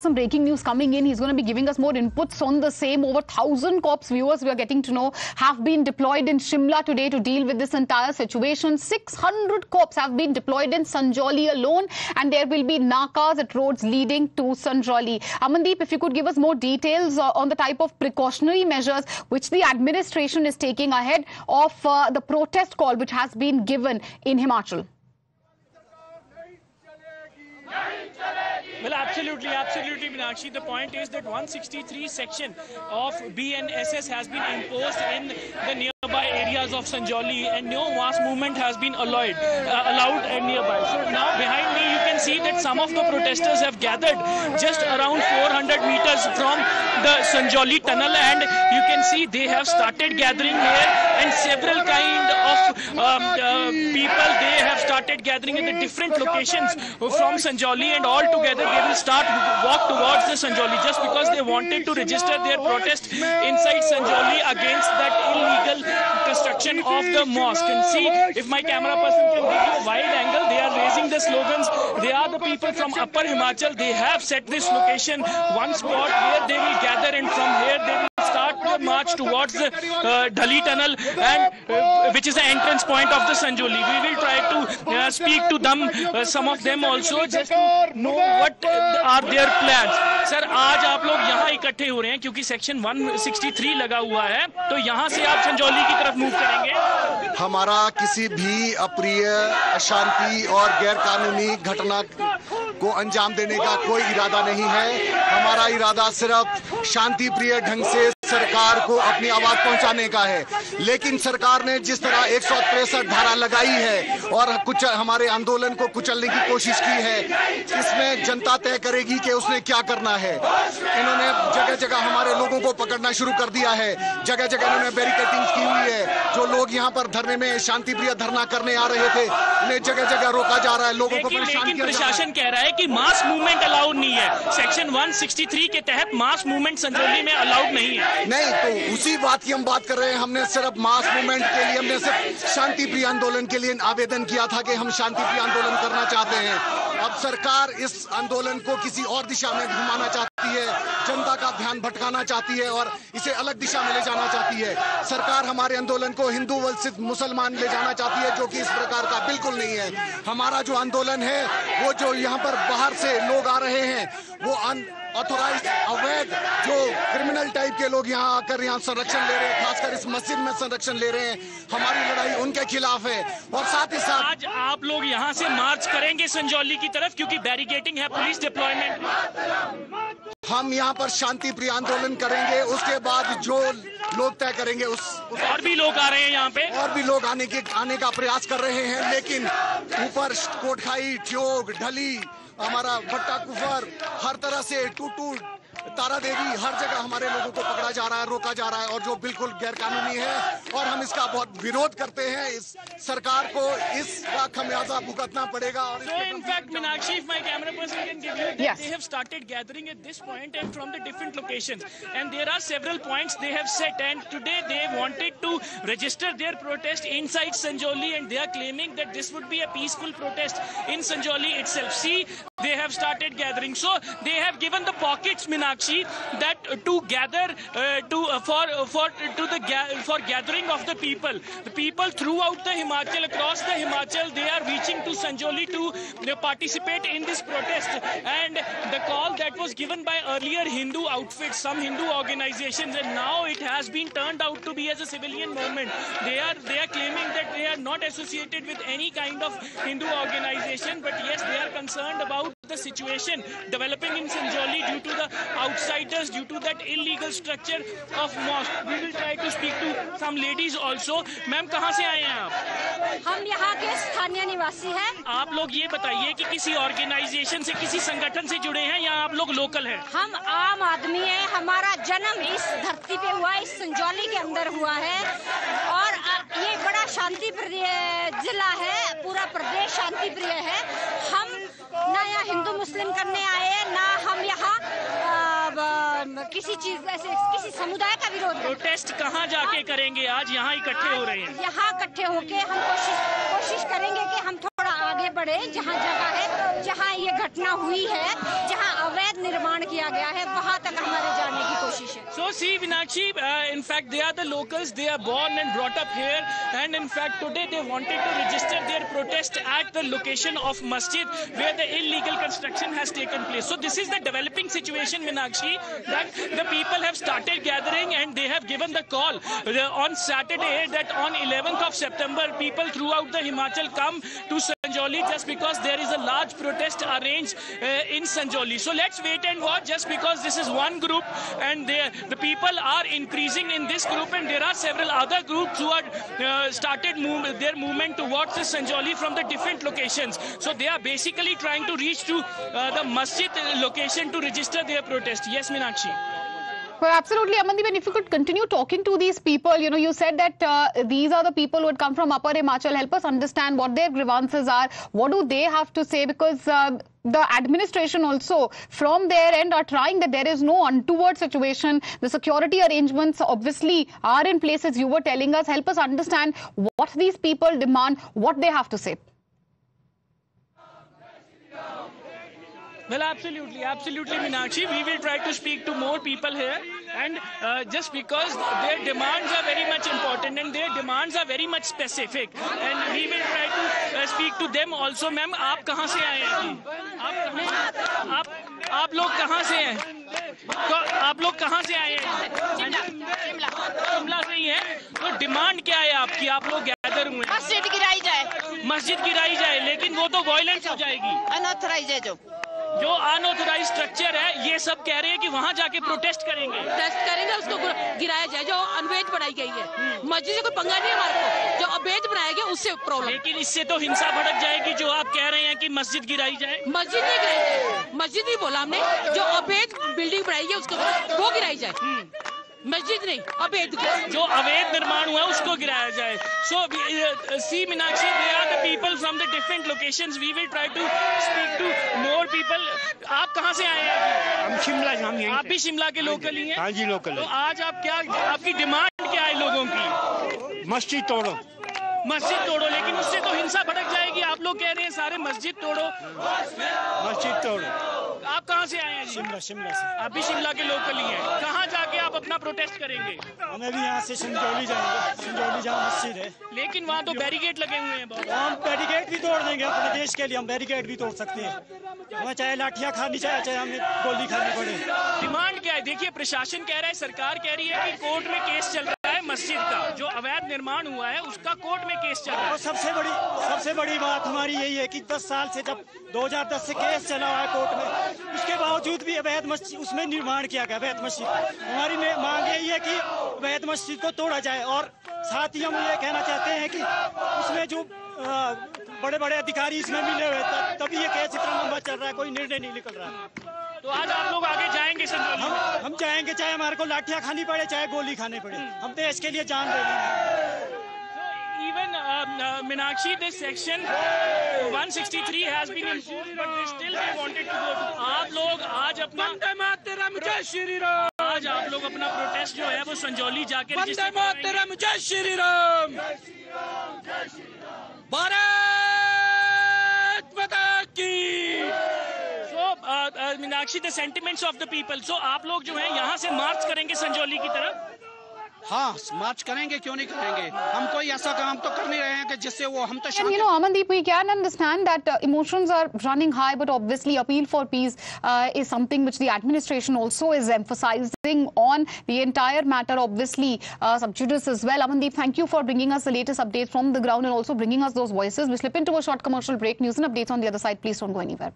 Some breaking news coming in. He's going to be giving us more inputs on the same. Over 1,000 cops, viewers, we are getting to know, have been deployed in Shimla today to deal with this entire situation. 600 cops have been deployed in Sanjauli alone, and there will be nakas at roads leading to Sanjauli. Amandeep, if you could give us more details on the type of precautionary measures which the administration is taking ahead of the protest call which has been given in Himachal. Well, absolutely, Meenakshi. The point is that 163 section of BNSS has been imposed in the nearby areas of Sanjauli, and no mass movement has been allowed nearby. So now behind me you can see that some of the protesters have gathered just around 400 meters from the Sanjauli tunnel, and you can see they have started gathering here, and several kind of people, they have started gathering at the different locations from Sanjauli, and all together they will walk towards the Sanjauli just because they wanted to register their protest inside Sanjauli against that illegal construction of the mosque. And see, if my camera person can give you a wide angle, they are raising the slogans. They are the people from Upper Himachal. They have set this location, one spot where they will gather, and from here they will start their march towards the Dhali tunnel, and which is the entrance point of the Sanjauli. We will try to speak to them, some of them also, just to know what are their plans. Sir, आज आप लोग यहाँ इकट्ठे हो रहे हैं क्योंकि section 163 लगा हुआ है, तो यहाँ से आप संजौली की तरफ मूव करेंगे। हमारा किसी भी अप्रिय, अशांति और गैर कानूनी घटना को अंजाम देने का कोई इरादा नहीं है। हमारा इरादा सिर्फ शांति प्रिय ढंग से सरकार को अपनी आवाज पहुंचाने का है। लेकिन सरकार ने जिस तरह 163 धारा लगाई है और कुछ हमारे आंदोलन को कुचलने की कोशिश की है, इसमें जनता तय करेगी कि उसने क्या करना है। इन्होंने जगह जगह हमारे लोगों को पकड़ना शुरू कर दिया है, जगह जगह इन्होंने बैरिकेडिंग की हुई है। जो लोग यहाँ पर धरने में शांति प्रिय धरना करने आ रहे थे, उन्हें जगह जगह रोका जा रहा है, लोगों को परेशान किया जा रहा है। प्रशासन कह रहा है कि मास मूवमेंट अलाउड नहीं है, सेक्शन 163 के तहत मास मूवमेंट संजौली में अलाउड नहीं है। नहीं, तो उसी बात की हम बात कर रहे हैं। हमने सिर्फ मास मूवमेंट के लिए, हमने सिर्फ शांति प्रिय आंदोलन के लिए आवेदन किया था कि हम शांति प्रिय आंदोलन करना चाहते हैं। अब सरकार इस आंदोलन को किसी और दिशा में घुमाना चाहती है, जनता का ध्यान भटकाना चाहती है और इसे अलग दिशा में ले जाना चाहती है। सरकार हमारे आंदोलन को हिंदू वर्सेस मुसलमान ले जाना चाहती है, जो कि इस प्रकार का बिल्कुल नहीं है। हमारा जो आंदोलन है, वो जो यहाँ पर बाहर से लोग आ रहे हैं, वो ऑथोराइज्ड, अवैध, जो क्रिमिनल टाइप के लोग यहाँ आकर यहाँ संरक्षण ले रहे हैं, खासकर इस मस्जिद में संरक्षण ले रहे हैं, हमारी लड़ाई उनके खिलाफ है। और साथ ही साथ आज आप लोग यहाँ से मार्च करेंगे संजौली की तरफ, क्योंकि बैरिकेडिंग है, पुलिस डिप्लॉयमेंट। हम यहाँ पर शांति प्रिय आंदोलन करेंगे, उसके बाद जो लोग तय करेंगे और भी लोग आ रहे हैं यहाँ पे, और भी लोग आने का प्रयास कर रहे हैं। लेकिन ऊपर कोटखाई, ठियोग, ढली, हमारा भट्टा कुफर, हर तरह से टूटू, तारा देवी, हर जगह हमारे लोगों को पकड़ा जा रहा है, रोका जा रहा है, और जो बिल्कुल गैर कानूनी है, और हम इसका बहुत विरोध करते हैं। इस सरकार को इसका खमियाजा भुगतना पड़ेगा। और so in fact, Meenakshi, if my camera person can give you, yes, they have started gathering at this point and from the different locations, and there are several points they have set, and today they wanted to register their protest inside Sanjauli, and they are claiming that this would be a peaceful protest in Sanjauli itself. See, they have started gathering, so they have given the pockets, Meenakshi, that to gather for gathering of the people throughout the Himachal, across the Himachal, they are reaching to Sanjauli to participate in this protest. And the call that was given by earlier Hindu outfits, some Hindu organizations, and now it has been turned out to be as a civilian movement. They are claiming that they are not associated with any kind of Hindu organization, but yes, they are concerned about the situation developing in Sanjauli due to the outsiders, due to that illegal structure of mosque. We will try to speak to some ladies also. Ma'am, कहाँ से आए हैं आप? हम यहाँ के स्थानीय निवासी हैं। आप लोग ये बताइए कि किसी ऑर्गेनाइजेशन से, किसी संगठन से जुड़े हैं या आप लोग लोकल हैं? हम आम आदमी हैं। हमारा जन्म इस धरती पे हुआ, इस संजौली के अंदर हुआ है, और ये बड़ा शांति प्रिय जिला है, पूरा प्रदेश शांति प्रिय है। हम ना यहाँ हिंदू मुस्लिम करने आए हैं, ना हम यहाँ किसी चीज ऐसे किसी समुदाय का विरोध। प्रोटेस्ट कहाँ जाके करेंगे आज? यहाँ इकट्ठे हो रहे हैं। यहाँ इकट्ठे होके हम कोशिश करेंगे कि हम थोड़ा आगे बढ़े, जहाँ जगह है, जहाँ ये घटना हुई है, जहाँ अवैध निर्माण किया गया है, वहाँ तक हमारे जाने की कोशिश है। So see, Meenakshi, in fact, they are the locals. They are born and brought up here, and in fact, today they wanted to register their protest at the location of Masjid where the illegal construction has taken place. So this is the developing situation, Meenakshi, that the people have started gathering and they have given the call on Saturday that on 11th of September, people throughout the Himachal come to Sanjauli just because there is a large protest arranged in Sanjauli. So let's wait and watch, just because this is one group and the people are increasing in this group, and there are several other groups who are started their movement towards the Sanjauli from the different locations. So they are basically trying to reach to the Masjid location to register their protest. Yes, Meenakshi. Well, absolutely, Amandeep, and if you could continue talking to these people, you said that these are the people who had come from Upper Himachal. Help us understand what their grievances are. What do they have to say? Because the administration also from their end are trying that there is no untoward situation. The security arrangements obviously are in place, as you were telling us. Help us understand what these people demand, what they have to say. Well, absolutely, Meenakshi. We will try to speak to more people here, and just because their demands are very much important and their demands are very much specific, and we will try to speak to them also. Ma'am, आप कहाँ से आए हैं? आप लोग कहाँ से हैं? आप लोग कहाँ से आए हैं? शिमला से ही हैं। तो डिमांड क्या है आपकी? आप लोग गैदर हुए हैं। मस्जिद गिराई जाए, लेकिन वो तो वायलेंस हो जाएगी। अनऑथराइज है जो अनऑथराइज स्ट्रक्चर है, ये सब कह रहे हैं कि वहाँ जाके प्रोटेस्ट करेंगे, उसको गिराया जाए। जो अनवैध बनाई गई है, मस्जिद से कोई पंगा नहीं है हमारे को, जो अवैध बनाया गया उससे प्रॉब्लम। लेकिन इससे तो हिंसा भड़क जाएगी। जो आप कह रहे हैं कि मस्जिद गिराई जाए, मस्जिद नहीं गिराई जाए, मस्जिद नहीं बोला हमने, जो अवैध बिल्डिंग बनाई है उसको वो गिराई जाए, मस्जिद नहीं, अवैध जो अवैध निर्माण हुआ उसको गिराया जाए। So see, Meenakshi, they are the people from the different locations. We will try to speak to more people. आप कहाँ से आए हैं? हम शिमला से। हम यहीं आप भी शिमला के लोकल ही हैं? हाँ जी, लोकल। तो आज आप क्या, आपकी डिमांड क्या है लोगों की? मस्जिद तोड़ो, मस्जिद तोड़ो, लेकिन उससे तो हिंसा भड़क जाएगी। आप लोग कह रहे हैं सारे मस्जिद तोड़ो, मस्जिद तोड़ो। आप कहाँ से आए हैं? शिमला से। आप भी शिमला के लोकल ही हैं। कहाँ जाके आप अपना प्रोटेस्ट करेंगे? हमें भी यहाँ से संजौली जाएंगे, संजौली जहाँ मस्जिद है। लेकिन वहाँ तो बैरिकेड लगे हुए हैं बहुत। हम बैरिकेड भी तोड़ देंगे अपने देश के लिए, हम बैरिकेड भी तोड़ सकते हैं। हमें चाहे लाठियाँ खानी चाहे हमें गोली खानी पड़े। डिमांड क्या है? देखिए, प्रशासन कह रहा है, सरकार कह रही है कि कोर्ट में केस चल रहा है मस्जिद का, जो अवैध निर्माण हुआ है उसका कोर्ट में केस चल रहा है। और सबसे बड़ी बात हमारी यही है कि 10 साल से, जब 2010 से केस चला हुआ है कोर्ट में, उसके बावजूद भी अवैध मस्जिद उसमें निर्माण किया गया, अवैध मस्जिद। हमारी मांग यही है कि अवैध मस्जिद को तोड़ा जाए। और साथ ही हम ये कहना चाहते हैं कि उसमें जो बड़े अधिकारी इसमें मिले हुए, तभी ये केस इतना लंबा चल रहा है, कोई निर्णय नहीं निकल रहा है। तो आज आप लोग आगे जाएंगे संजौली? हम जाएंगे, चाहे हमारे को लाठियाँ खानी पड़े, चाहे गोली खाने पड़े, हम देश के लिए जान दे देंगे। Even Meenakshi, this section 163 has been imposed, but still they wanted to go to. आप लोग आज अपना वंदे मातरम जय श्री राम, आज आप लोग अपना प्रोटेस्ट जो है वो संजौली जाके वंदे मातरम जय श्री राम, भारत माता की। So Meenakshi, the sentiments of the people. So आप लोग जो है यहाँ से मार्च करेंगे संजौली की तरफ? हाँ, मार्च करेंगे, क्यों नहीं करेंगे। हम कोई ऐसा काम तो कर नहीं रहे हैं कि जिससे वो हम तो। And Amandeep, we can understand that emotions are running high, but obviously appeal for peace is something which the administration also is emphasizing on the entire matter, obviously sub judice as well. Amandeep, thank you for bringing us the latest updates from the ground and also bringing us those voices. We slip into a short commercial break. News and updates on the other side. Please don't go anywhere.